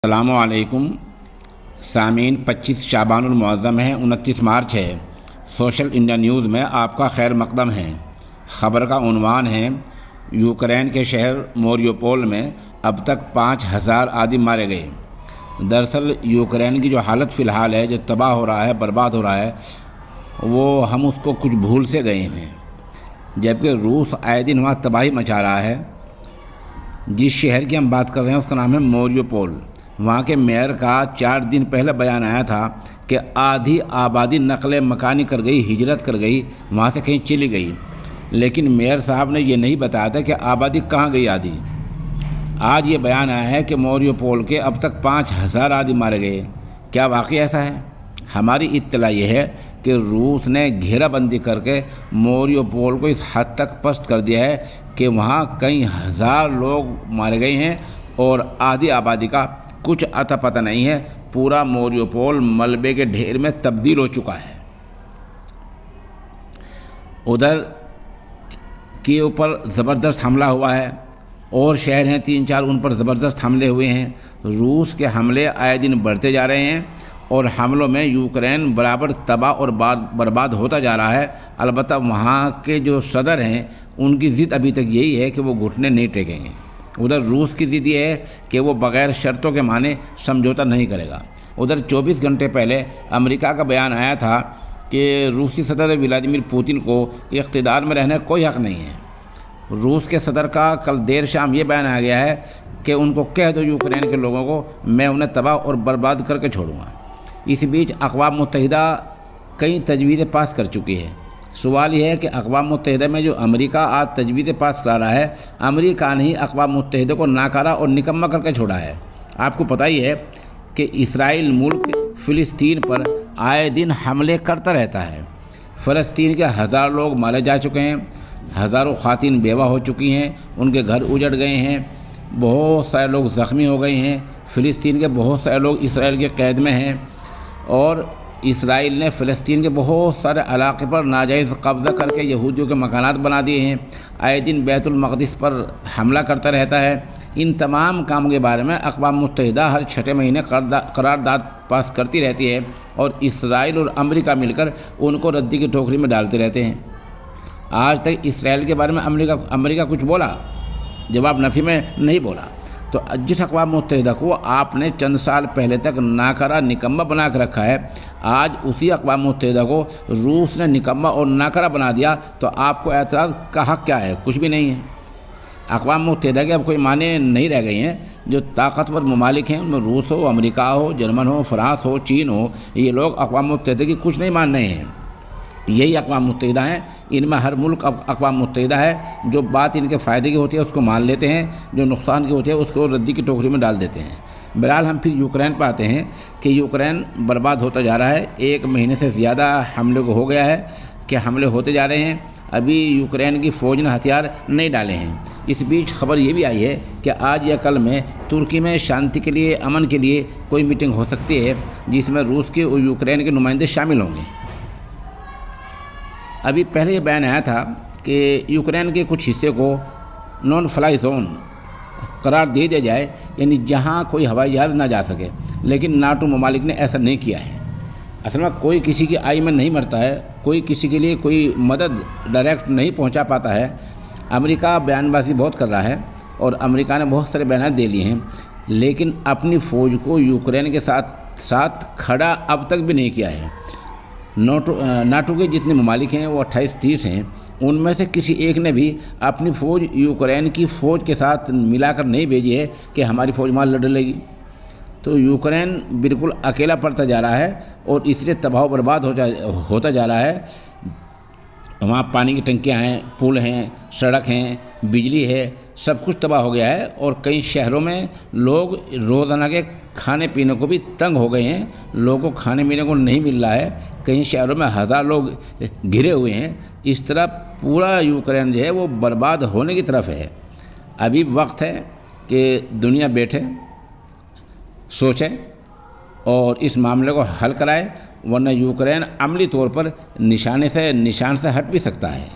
السلام علیکم سامعین، 25 شعبان المعظم ہے، 29 مارچ ہے۔ سوشل انڈیا نیوز میں آپ کا خیر مقدم ہے۔ خبر کا عنوان ہے: یوکرین کے شہر موریوپول میں اب تک 5000 آدمی مارے گئے۔ دراصل یوکرین کی جو حالت فی الحال ہے، جو تباہ ہو رہا ہے، برباد ہو رہا ہے، وہ ہم اس کو کچھ بھول سے گئے ہیں، جبکہ روس آئے دن وہاں تباہی مچا رہا ہے۔ جس شہر کی ہم بات کر رہے ہیں اس کا نام ہے موریوپول۔ وہاں کے میئر کا 4 دن پہلے بیان آیا تھا کہ آدھی آبادی نقل مکانی کر گئی، ہجرت کر گئی، وہاں سے کہیں چلی گئی، لیکن میئر صاحب نے یہ نہیں بتایا تھا کہ آبادی کہاں گئی آدھی۔ آج یہ بیان آیا ہے کہ موریوپول کے اب تک 5000 آدمی مارے گئے۔ کیا واقعی ایسا ہے؟ ہماری اطلاع یہ ہے کہ روس نے گھیرا بندی کر کے موریوپول کو اس حد تک پست کر دیا ہے کہ وہاں کئی ہزار لوگ مارے گئے ہیں اور آدھی آبادی کا کچھ اتا پتہ نہیں ہے۔ پورا موریوپول ملبے کے ڈھیر میں تبدیل ہو چکا ہے۔ ادھر کے اوپر زبردست حملہ ہوا ہے، اور شہر ہیں 3-4 ان پر زبردست حملے ہوئے ہیں۔ روس کے حملے آئے دن بڑھتے جا رہے ہیں، اور حملوں میں یوکرین برابر تباہ اور برباد ہوتا جا رہا ہے۔ البتہ وہاں کے جو صدر ہیں ان کی ضد ابھی تک یہی ہے کہ وہ گھٹنے نہیں ٹیکیں گے۔ ادھر روس کی ضد یہ ہے کہ وہ بغیر شرطوں کے مانے سمجھوتا نہیں کرے گا۔ ادھر 24 گھنٹے پہلے امریکہ کا بیان آیا تھا کہ روسی صدر ولادیمیر پوتن کو اقتدار میں رہنے کا کوئی حق نہیں ہے۔ روس کے صدر کا کل دیر شام یہ بیان آ گیا ہے کہ ان کو کہہ دو یوکرین کے لوگوں کو، میں انہیں تباہ اور برباد کر کے چھوڑوں گا۔ اس بیچ اقوام متحدہ کئی تجویزیں پاس کر چکی ہے۔ سوال یہ ہے کہ اقوام متحدہ میں جو امریکہ آج تجویزیں پاس کرا رہا ہے، امریکہ نے ہی اقوام متحدہ کو ناکارہ اور نکمہ کر کے چھوڑا ہے۔ آپ کو پتہ ہی ہے کہ اسرائیل ملک فلسطین پر آئے دن حملے کرتا رہتا ہے۔ فلسطین کے 1000 لوگ مارے جا چکے ہیں، ہزاروں خواتین بیوہ ہو چکی ہیں، ان کے گھر اجڑ گئے ہیں، بہت سارے لوگ زخمی ہو گئے ہیں۔ فلسطین کے بہت سارے لوگ اسرائیل کے قید میں ہیں، اور اسرائیل نے فلسطین کے بہت سارے علاقے پر ناجائز قبضہ کر کے یہودیوں کے مکانات بنا دیے ہیں۔ آئے دن بیت المقدس پر حملہ کرتا رہتا ہے۔ ان تمام کاموں کے بارے میں اقوام متحدہ ہر 6 مہینے قرارداد پاس کرتی رہتی ہے، اور اسرائیل اور امریکہ مل کر ان کو ردی کی ٹوکری میں ڈالتے رہتے ہیں۔ آج تک اسرائیل کے بارے میں امریکہ کچھ بولا؟ جواب نفی میں نہیں بولا۔ تو جس اقوام متحدہ کو آپ نے چند سال پہلے تک ناکارہ نکمہ بنا کے رکھا ہے، آج اسی اقوام متحدہ کو روس نے نکمہ اور ناکارہ بنا دیا، تو آپ کو اعتراض کا حق کیا ہے؟ کچھ بھی نہیں ہے۔ اقوام متحدہ کے اب کوئی معنی نہیں رہ گئی ہیں۔ جو طاقتور ممالک ہیں، ان میں روس ہو، امریکہ ہو، جرمن ہو، فرانس ہو، چین ہو، یہ لوگ اقوام متحدہ کی کچھ نہیں مان رہے ہیں۔ یہی اقوام متحدہ ہیں، ان میں ہر ملک اقوام متحدہ ہے۔ جو بات ان کے فائدے کی ہوتی ہے اس کو مان لیتے ہیں، جو نقصان کی ہوتی ہے اس کو ردی کی ٹوکری میں ڈال دیتے ہیں۔ بہرحال ہم پھر یوکرین پہ آتے ہیں کہ یوکرین برباد ہوتا جا رہا ہے۔ 1 مہینے سے زیادہ حملے کو ہو گیا ہے کہ حملے ہوتے جا رہے ہیں۔ ابھی یوکرین کی فوج نے ہتھیار نہیں ڈالے ہیں۔ اس بیچ خبر یہ بھی آئی ہے کہ آج یا کل میں ترکی میں شانتی کے لیے، امن کے لیے کوئی میٹنگ ہو سکتی ہے، جس میں روس کے اور یوکرین کے نمائندے شامل ہوں گے۔ ابھی پہلے یہ بیان آیا تھا کہ یوکرین کے کچھ حصے کو نون فلائی زون قرار دے دیا جائے، یعنی جہاں کوئی ہوائی جہاز نہ جا سکے، لیکن ناٹو ممالک نے ایسا نہیں کیا ہے۔ اصل میں کوئی کسی کی آئی میں نہیں مرتا ہے، کوئی کسی کے لیے کوئی مدد ڈائریکٹ نہیں پہنچا پاتا ہے۔ امریکہ بیان بازی بہت کر رہا ہے، اور امریکہ نے بہت سارے بیانات دے لیے ہیں، لیکن اپنی فوج کو یوکرین کے ساتھ کھڑا اب تک بھی نہیں کیا ہے۔ ناٹو کے جتنے ممالک ہیں وہ 28-30 ہیں، ان میں سے کسی ایک نے بھی اپنی فوج یوکرین کی فوج کے ساتھ ملا کر نہیں بھیجی ہے کہ ہماری فوج وہاں لڑ لے گی۔ تو یوکرین بالکل اکیلا پڑتا جا رہا ہے، اور اس لیے تباہ و برباد ہوتا جا رہا ہے۔ وہاں پانی کی ٹنکیاں ہیں، پل ہیں، سڑک ہیں، بجلی ہے، سب کچھ تباہ ہو گیا ہے، اور کئی شہروں میں لوگ روزانہ کے کھانے پینے کو بھی تنگ ہو گئے ہیں۔ لوگوں کو کھانے پینے کو نہیں مل رہا ہے۔ کئی شہروں میں 1000 لوگ گھرے ہوئے ہیں۔ اس طرح پورا یوکرین جو ہے وہ برباد ہونے کی طرف ہے۔ ابھی وقت ہے کہ دنیا بیٹھے، سوچے اور اس معاملے کو حل کرائے، ورنہ یوکرین عملی طور پر نشان سے ہٹ بھی سکتا ہے۔